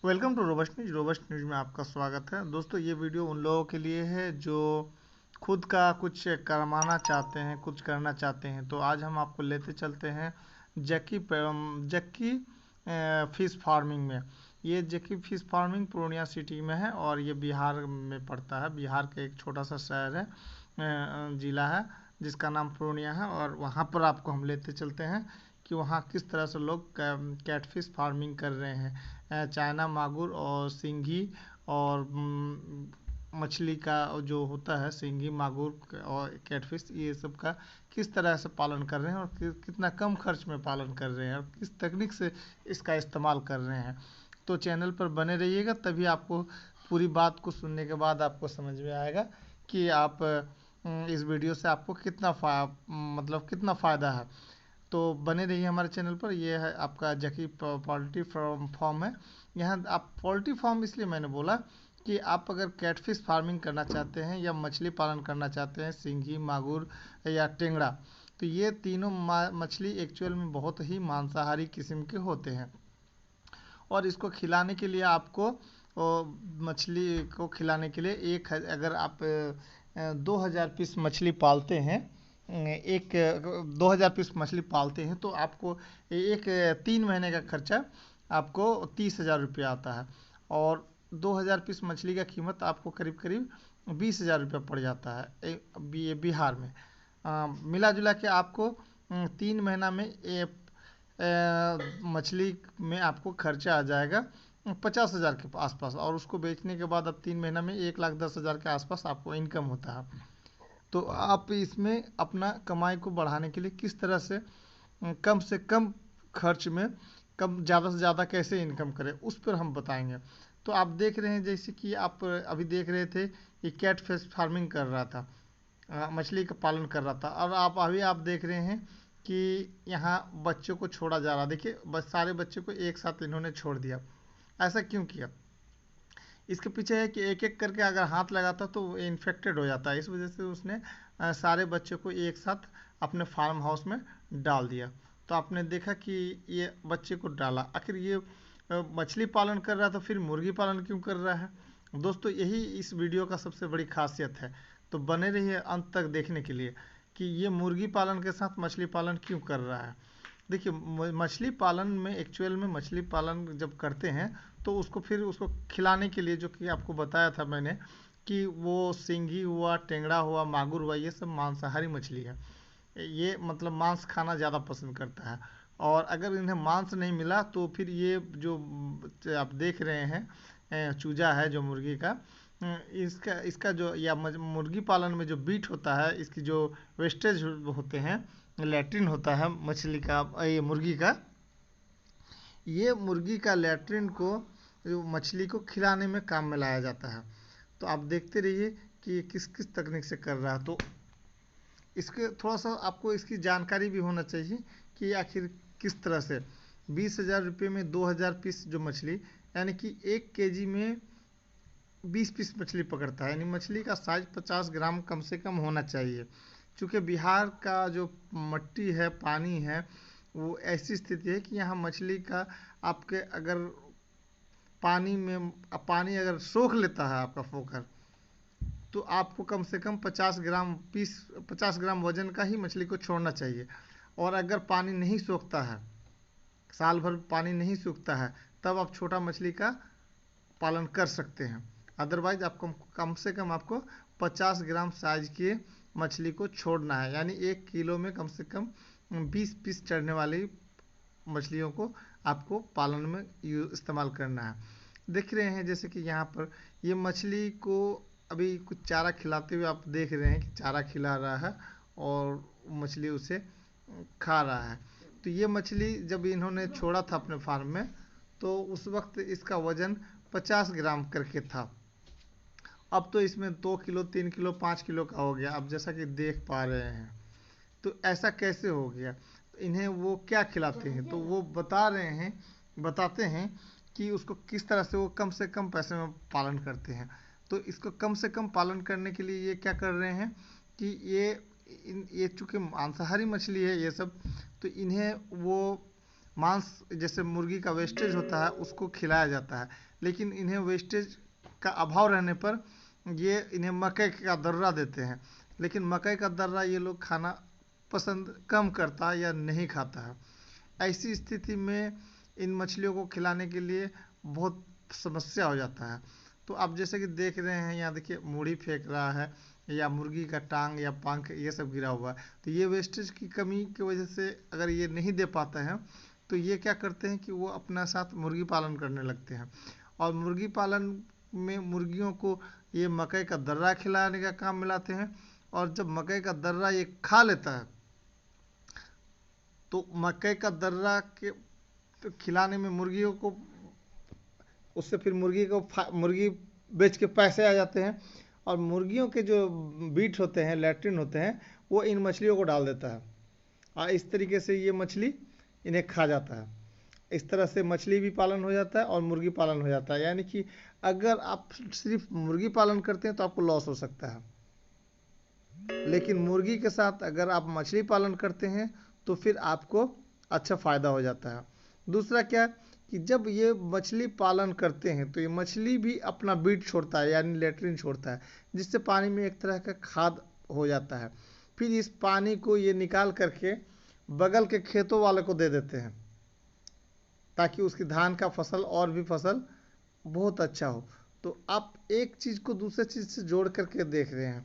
Welcome to Robust News. Robust News में आपका स्वागत है। दोस्तों, ये वीडियो उन लोगों के लिए है जो खुद का कुछ करवाना चाहते हैं, कुछ करना चाहते हैं। तो आज हम आपको लेते चलते हैं जक्की फिश फार्मिंग में। ये jockey fish farming Purnia city में है और ये बिहार में पड़ता है। बिहार का एक छोटा सा शहर है, ज़िला है, जिसका नाम पूर्णिया है। और वहाँ पर आपको हम लेते चलते हैं कि वहाँ किस तरह से लोग कैटफिश फार्मिंग कर रहे हैं। चाइना मागुर और सिंघी और मछली का जो होता है, सिंघी मागुर और कैटफिश, ये सब का किस तरह से पालन कर रहे हैं और कितना कम खर्च में पालन कर रहे हैं और किस तकनीक से इसका इस्तेमाल कर रहे हैं। तो चैनल पर बने रहिएगा, तभी आपको पूरी बात को सुनने के बाद आपको समझ में आएगा कि आप इस वीडियो से आपको कितना फ़ायदा है। तो बने रहिए हमारे चैनल पर। ये है आपका जकी पोल्ट्री फार्म है। यहाँ आप पोल्ट्री फार्म इसलिए मैंने बोला कि आप अगर कैटफिश फार्मिंग करना चाहते हैं या मछली पालन करना चाहते हैं, सिंघी मागुर या टेंगड़ा, तो ये तीनों मछली एक्चुअल में बहुत ही मांसाहारी किस्म के होते हैं। और इसको खिलाने के लिए आपको मछली को खिलाने के लिए अगर आप 2000 पीस मछली पालते हैं, 2000 पीस मछली पालते हैं, तो आपको एक 3 महीने का खर्चा आपको 30,000 रुपया आता है। और 2000 पीस मछली का कीमत आपको करीब करीब 20,000 रुपया पड़ जाता है ये बिहार में। मिला जुला के आपको 3 महीना में मछली में आपको खर्चा आ जाएगा 50,000 के आसपास। और उसको बेचने के बाद अब 3 महीना में 1,10,000 के आसपास आपको इनकम होता है। तो आप इसमें अपना कमाई को बढ़ाने के लिए किस तरह से कम खर्च में ज़्यादा से ज़्यादा कैसे इनकम करें, उस पर हम बताएंगे। तो आप देख रहे हैं, जैसे कि आप अभी देख रहे थे कि कैट फिश फार्मिंग कर रहा था, मछली का पालन कर रहा था। और आप देख रहे हैं कि यहाँ बच्चों को छोड़ा जा रहा। देखिए, बस सारे बच्चों को एक साथ इन्होंने छोड़ दिया। ऐसा क्यों किया? इसके पीछे है कि एक एक करके अगर हाथ लगाता तो वो इन्फेक्टेड हो जाता है। इस वजह से उसने सारे बच्चों को एक साथ अपने फार्म हाउस में डाल दिया। तो आपने देखा कि ये बच्चे को डाला। आखिर ये मछली पालन कर रहा था, फिर मुर्गी पालन क्यों कर रहा है? दोस्तों, यही इस वीडियो का सबसे बड़ी खासियत है। तो बने रहिए अंत तक देखने के लिए कि ये मुर्गी पालन के साथ मछली पालन क्यों कर रहा है। देखिए, मछली पालन में एक्चुअल में मछली पालन जब करते हैं तो उसको खिलाने के लिए, जो कि आपको बताया था मैंने कि वो सिंघी हुआ, टेंगड़ा हुआ, मागुर हुआ, ये सब मांसाहारी मछली है। ये मतलब मांस खाना ज़्यादा पसंद करता है। और अगर इन्हें मांस नहीं मिला तो फिर ये जो आप देख रहे हैं चूजा है जो मुर्गी का, इसका इसका जो या मुर्गी पालन में जो बीट होता है, इसकी जो वेस्टेज होते हैं, लैट्रिन होता है मछली का, ये मुर्गी का, ये मुर्गी का लैट्रिन को मछली को खिलाने में काम में लाया जाता है। तो आप देखते रहिए कि किस किस तकनीक से कर रहा है। तो इसके थोड़ा सा आपको इसकी जानकारी भी होना चाहिए कि आखिर किस तरह से 20,000 रुपये में 2,000 पीस जो मछली, यानी कि 1 kg में 20 पीस मछली पकड़ता है। यानी मछली का साइज 50 ग्राम कम से कम होना चाहिए। क्योंकि बिहार का जो मट्टी है, पानी है, वो ऐसी स्थिति है कि यहाँ मछली का आपके अगर पानी अगर सोख लेता है आपका फोकर, तो आपको कम से कम 50 ग्राम वजन का ही मछली को छोड़ना चाहिए। और अगर पानी नहीं सोखता है, साल भर पानी नहीं सूखता है, तब आप छोटा मछली का पालन कर सकते हैं। अदरवाइज आपको कम से कम आपको 50 ग्राम साइज की मछली को छोड़ना है। यानी 1 किलो में कम से कम 20 पीस चढ़ने वाली मछलियों को आपको पालन में इस्तेमाल करना है। देख रहे हैं जैसे कि यहाँ पर ये मछली को अभी कुछ चारा खिलाते हुए आप देख रहे हैं कि चारा खिला रहा है और मछली उसे खा रहा है। तो ये मछली जब इन्होंने छोड़ा था अपने फार्म में, तो उस वक्त इसका वजन 50 ग्राम करके था। अब तो इसमें 2 किलो, 3 किलो, 5 किलो का हो गया, अब जैसा कि देख पा रहे हैं। तो ऐसा कैसे हो गया? तो इन्हें वो क्या खिलाते हैं, तो वो बताते हैं कि उसको किस तरह से वो कम से कम पैसे में पालन करते हैं। तो इसको कम से कम पालन करने के लिए ये क्या कर रहे हैं कि ये चूँकि मांसाहारी मछली है ये सब, तो इन्हें वो मांस जैसे मुर्गी का वेस्टेज होता है उसको खिलाया जाता है। लेकिन इन्हें वेस्टेज का अभाव रहने पर ये इन्हें मकई का दर्रा देते हैं, लेकिन मकई का दर्रा ये लोग खाना पसंद कम करता है या नहीं खाता है। ऐसी स्थिति में इन मछलियों को खिलाने के लिए बहुत समस्या हो जाता है। तो आप जैसे कि देख रहे हैं, यहाँ देखिए मूढ़ी फेंक रहा है या मुर्गी का टांग या पंख ये सब गिरा हुआ है। तो ये वेस्टेज की कमी की वजह से अगर ये नहीं दे पाते हैं तो ये क्या करते हैं कि वो अपना साथ मुर्गी पालन करने लगते हैं, और मुर्गी पालन में मुर्गियों को ये मकई का दर्रा खिलाने का काम मिलाते हैं। और जब मकई का दर्रा ये खा लेता है तो मकई का दर्रा के तो खिलाने में मुर्गियों को, उससे फिर मुर्गी बेच के पैसे आ जाते हैं, और मुर्गियों के जो बीट होते हैं, लैट्रिन होते हैं, वो इन मछलियों को डाल देता है, और इस तरीके से ये मछली इन्हें खा जाता है। इस तरह से मछली भी पालन हो जाता है और मुर्गी पालन हो जाता है। यानी कि अगर आप सिर्फ मुर्गी पालन करते हैं तो आपको लॉस हो सकता है, लेकिन मुर्गी के साथ अगर आप मछली पालन करते हैं तो फिर आपको अच्छा फ़ायदा हो जाता है। दूसरा क्या कि जब ये मछली पालन करते हैं तो ये मछली भी अपना बीट छोड़ता है, यानी लेट्रिन छोड़ता है, जिससे पानी में एक तरह का खाद हो जाता है। फिर इस पानी को ये निकाल करके बगल के खेतों वाले को दे देते हैं, ताकि उसकी धान का फसल और भी फसल बहुत अच्छा हो। तो आप एक चीज़ को दूसरे चीज़ से जोड़ करके देख रहे हैं,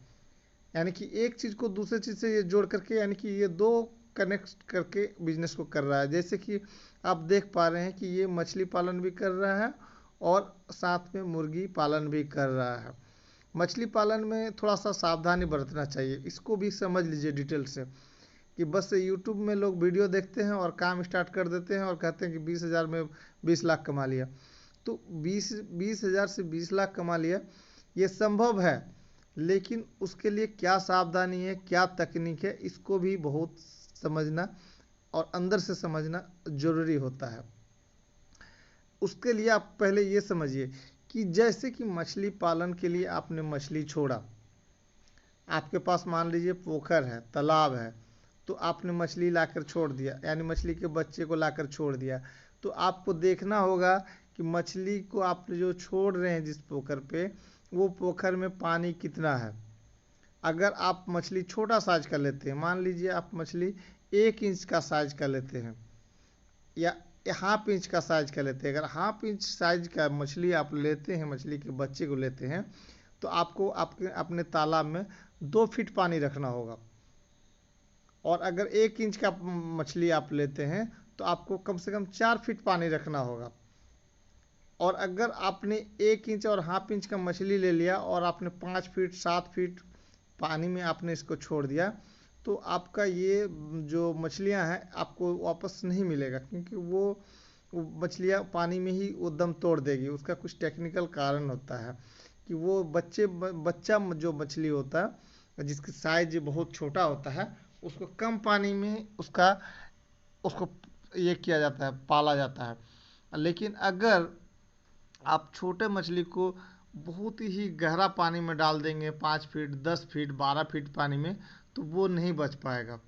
यानी कि एक चीज़ को दूसरे चीज़ से ये जोड़ करके, यानी कि ये दो कनेक्ट करके बिजनेस को कर रहा है। जैसे कि आप देख पा रहे हैं कि ये मछली पालन भी कर रहा है और साथ में मुर्गी पालन भी कर रहा है। मछली पालन में थोड़ा सा सावधानी बरतना चाहिए, इसको भी समझ लीजिए डिटेल से, कि बस यूट्यूब में लोग वीडियो देखते हैं और काम स्टार्ट कर देते हैं और कहते हैं कि 20,000 में 20 लाख कमा लिया। तो 20,000 से 20 लाख कमा लिया, ये संभव है, लेकिन उसके लिए क्या सावधानी है, क्या तकनीक है, इसको भी बहुत समझना और अंदर से समझना जरूरी होता है। उसके लिए आप पहले ये समझिए कि जैसे कि मछली पालन के लिए आपने मछली छोड़ा, आपके पास मान लीजिए पोखर है, तालाब है, तो आपने मछली लाकर छोड़ दिया, यानी मछली के बच्चे को लाकर छोड़ दिया। तो आपको देखना होगा कि मछली को आप जो छोड़ रहे हैं जिस पोखर पे, वो पोखर में पानी कितना है। अगर आप मछली छोटा साइज का लेते हैं, मान लीजिए आप मछली 1 इंच का साइज का लेते हैं या हाफ इंच का साइज का लेते हैं, अगर हाफ इंच साइज का मछली आप लेते हैं, मछली के बच्चे को लेते हैं, तो आपको अपने तालाब में 2 फीट पानी रखना होगा। और अगर 1 इंच का मछली आप लेते हैं तो आपको कम से कम 4 फीट पानी रखना होगा। और अगर आपने 1 इंच और हाफ इंच का मछली ले लिया और आपने 5 फीट 7 फीट पानी में आपने इसको छोड़ दिया, तो आपका ये जो मछलियां हैं आपको वापस नहीं मिलेगा, क्योंकि वो मछलियां पानी में ही वो दम तोड़ देगी। उसका कुछ टेक्निकल कारण होता है कि वो बच्चा जो मछली होता है, जिसकी साइज बहुत छोटा होता है, उसको कम पानी में उसको ये किया जाता है, पाला जाता है। लेकिन अगर आप छोटे मछली को बहुत ही गहरा पानी में डाल देंगे, 5 फीट 10 फीट 12 फीट पानी में, तो वो नहीं बच पाएगा।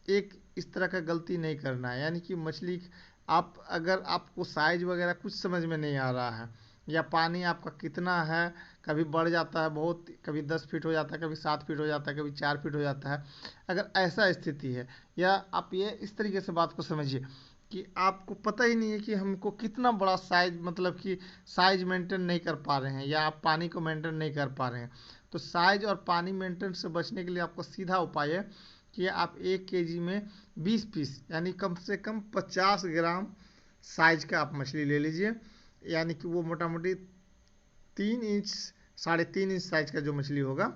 एक इस तरह का गलती नहीं करना है, यानी कि मछली अगर आपको साइज वगैरह कुछ समझ में नहीं आ रहा है, या पानी आपका कितना है, कभी बढ़ जाता है बहुत, कभी 10 फीट हो जाता है, कभी 7 फीट हो जाता है, कभी 4 फीट हो जाता है, अगर ऐसा स्थिति है, या आप ये इस तरीके से बात को समझिए कि आपको पता ही नहीं है कि हमको कितना बड़ा साइज, मतलब कि साइज मेंटेन नहीं कर पा रहे हैं, या आप पानी को मेंटेन नहीं कर पा रहे हैं, तो साइज और पानी मेंटेन से बचने के लिए आपको सीधा उपाय है कि आप 1 केजी में 20 पीस, यानी कम से कम 50 ग्राम साइज का आप मछली ले लीजिए। यानी कि वो मोटा मोटी 3 इंच 3.5 इंच साइज का जो मछली होगा,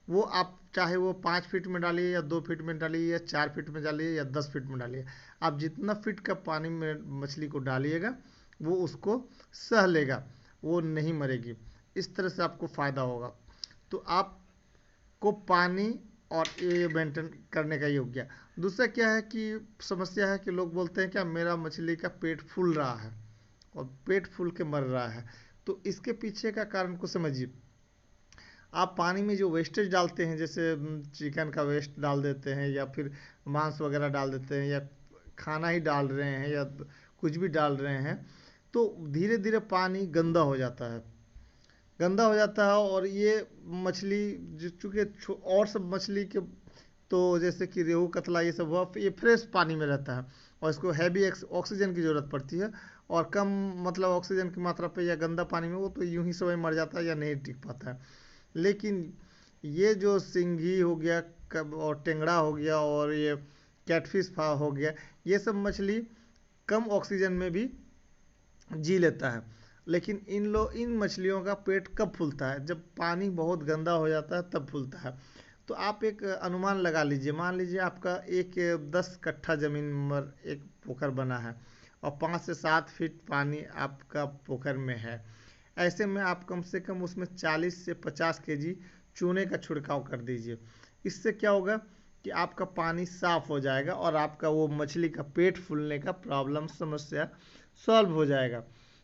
वो आप चाहे वो 5 फीट में डालिए या 2 फीट में डालिए या 4 फीट में डालिए या 10 फीट में डालिए, आप जितना फीट का पानी में मछली को डालिएगा वो उसको सह लेगा, वो नहीं मरेगी। इस तरह से आपको फ़ायदा होगा। तो आपको पानी और ये मेंटेन करने का योग्य। दूसरा क्या है कि समस्या है कि लोग बोलते हैं क्या मेरा मछली का पेट फूल रहा है और पेट फूल के मर रहा है। तो इसके पीछे का कारण को समझिए। आप पानी में जो वेस्टेज डालते हैं, जैसे चिकन का वेस्ट डाल देते हैं या फिर मांस वगैरह डाल देते हैं या खाना ही डाल रहे हैं या कुछ भी डाल रहे हैं, तो धीरे धीरे पानी गंदा हो जाता है, गंदा हो जाता है। और ये मछली चूँकि और सब मछली के तो जैसे कि रेहू कतला ये सब हुआ, ये फ्रेश पानी में रहता है और इसको हैवी ऑक्सीजन की ज़रूरत पड़ती है, और कम मतलब ऑक्सीजन की मात्रा पे या गंदा पानी में वो तो यूं ही समय मर जाता है या नहीं टिक पाता है। लेकिन ये जो सिंघी हो गया और टेंगड़ा हो गया और ये कैटफिश हो गया, ये सब मछली कम ऑक्सीजन में भी जी लेता है। लेकिन इन मछलियों का पेट कब फूलता है? जब पानी बहुत गंदा हो जाता है तब फूलता है। तो आप एक अनुमान लगा लीजिए, मान लीजिए आपका एक 10 कट्ठा ज़मीन पर एक पोखर बना है और 5 से 7 फीट पानी आपका पोखर में है। ऐसे में आप कम से कम उसमें 40 से 50 केजी चूने का छिड़काव कर दीजिए। इससे क्या होगा कि आपका पानी साफ हो जाएगा और आपका वो मछली का पेट फूलने का प्रॉब्लम समस्या सॉल्व हो जाएगा।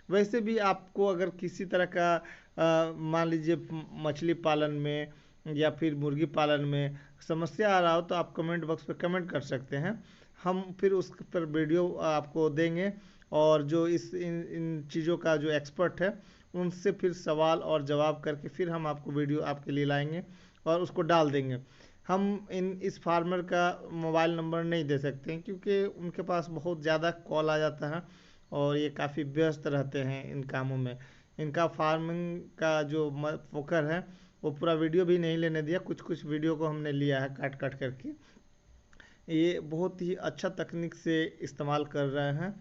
वैसे भी आपको अगर किसी तरह का मान लीजिए मछली पालन में या फिर मुर्गी पालन में समस्या आ रहा हो तो आप कमेंट बॉक्स पे कमेंट कर सकते हैं, हम फिर उस पर वीडियो आपको देंगे और जो इन चीज़ों का जो एक्सपर्ट है उनसे फिर सवाल और जवाब करके फिर हम आपको वीडियो आपके लिए लाएंगे और उसको डाल देंगे। हम इस फार्मर का मोबाइल नंबर नहीं दे सकते हैं क्योंकि उनके पास बहुत ज़्यादा कॉल आ जाता है और ये काफ़ी व्यस्त रहते हैं इन कामों में। इनका फार्मिंग का जो पोखर है वो पूरा वीडियो भी नहीं लेने दिया, कुछ कुछ वीडियो को हमने लिया है काट काट करके। ये बहुत ही अच्छा तकनीक से इस्तेमाल कर रहे हैं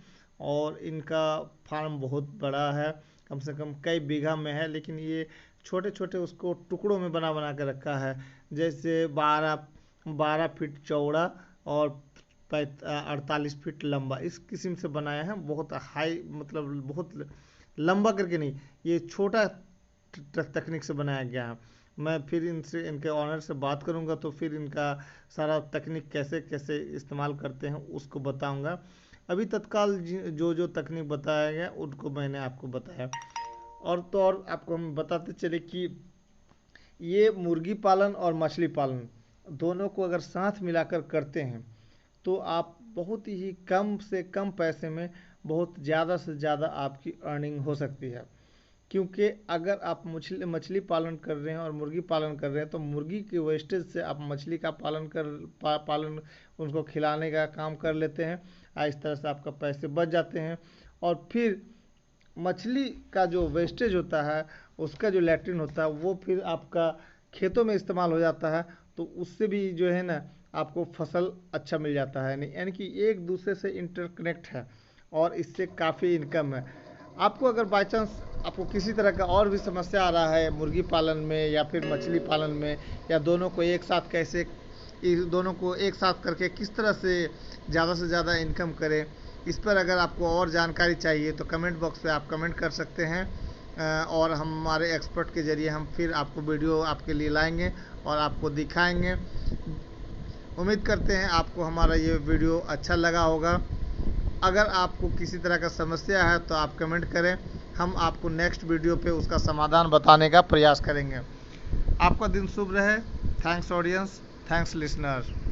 और इनका फार्म बहुत बड़ा है, कम से कम कई बीघा में है, लेकिन ये छोटे छोटे उसको टुकड़ों में बना बना के रखा है। जैसे 12 फीट चौड़ा और 48 फीट लंबा, इस किस्म से बनाया है। बहुत हाई मतलब बहुत लंबा करके नहीं, ये छोटा तकनीक से बनाया गया है। मैं फिर इनके ऑनर से बात करूंगा तो फिर इनका सारा तकनीक कैसे कैसे इस्तेमाल करते हैं उसको बताऊंगा। अभी तत्काल जो तकनीक बताया गया उनको मैंने आपको बताया। और तो और आपको हम बताते चले कि ये मुर्गी पालन और मछली पालन दोनों को अगर साथ मिलाकर करते हैं तो आप बहुत ही कम से कम पैसे में बहुत ज़्यादा से ज़्यादा आपकी अर्निंग हो सकती है। क्योंकि अगर आप मछली पालन कर रहे हैं और मुर्गी पालन कर रहे हैं तो मुर्गी के वेस्टेज से आप मछली का पालन उनको खिलाने का काम कर लेते हैं। इस तरह से आपका पैसे बच जाते हैं। और फिर मछली का जो वेस्टेज होता है उसका जो लैट्रिन होता है वो फिर आपका खेतों में इस्तेमाल हो जाता है, तो उससे भी जो है ना आपको फसल अच्छा मिल जाता है। नहीं यानी कि एक दूसरे से इंटरकनेक्ट है और इससे काफ़ी इनकम है। आपको अगर बाई चांस आपको किसी तरह का और भी समस्या आ रहा है मुर्गी पालन में या फिर मछली पालन में, या दोनों को एक साथ कैसे दोनों को एक साथ करके किस तरह से ज़्यादा इनकम करें, इस पर अगर आपको और जानकारी चाहिए तो कमेंट बॉक्स पे आप कमेंट कर सकते हैं और हमारे एक्सपर्ट के ज़रिए हम फिर आपको वीडियो आपके लिए लाएंगे और आपको दिखाएंगे। उम्मीद करते हैं आपको हमारा ये वीडियो अच्छा लगा होगा। अगर आपको किसी तरह का समस्या है तो आप कमेंट करें, हम आपको नेक्स्ट वीडियो पे उसका समाधान बताने का प्रयास करेंगे। आपका दिन शुभ रहे। Thanks audience, thanks listener.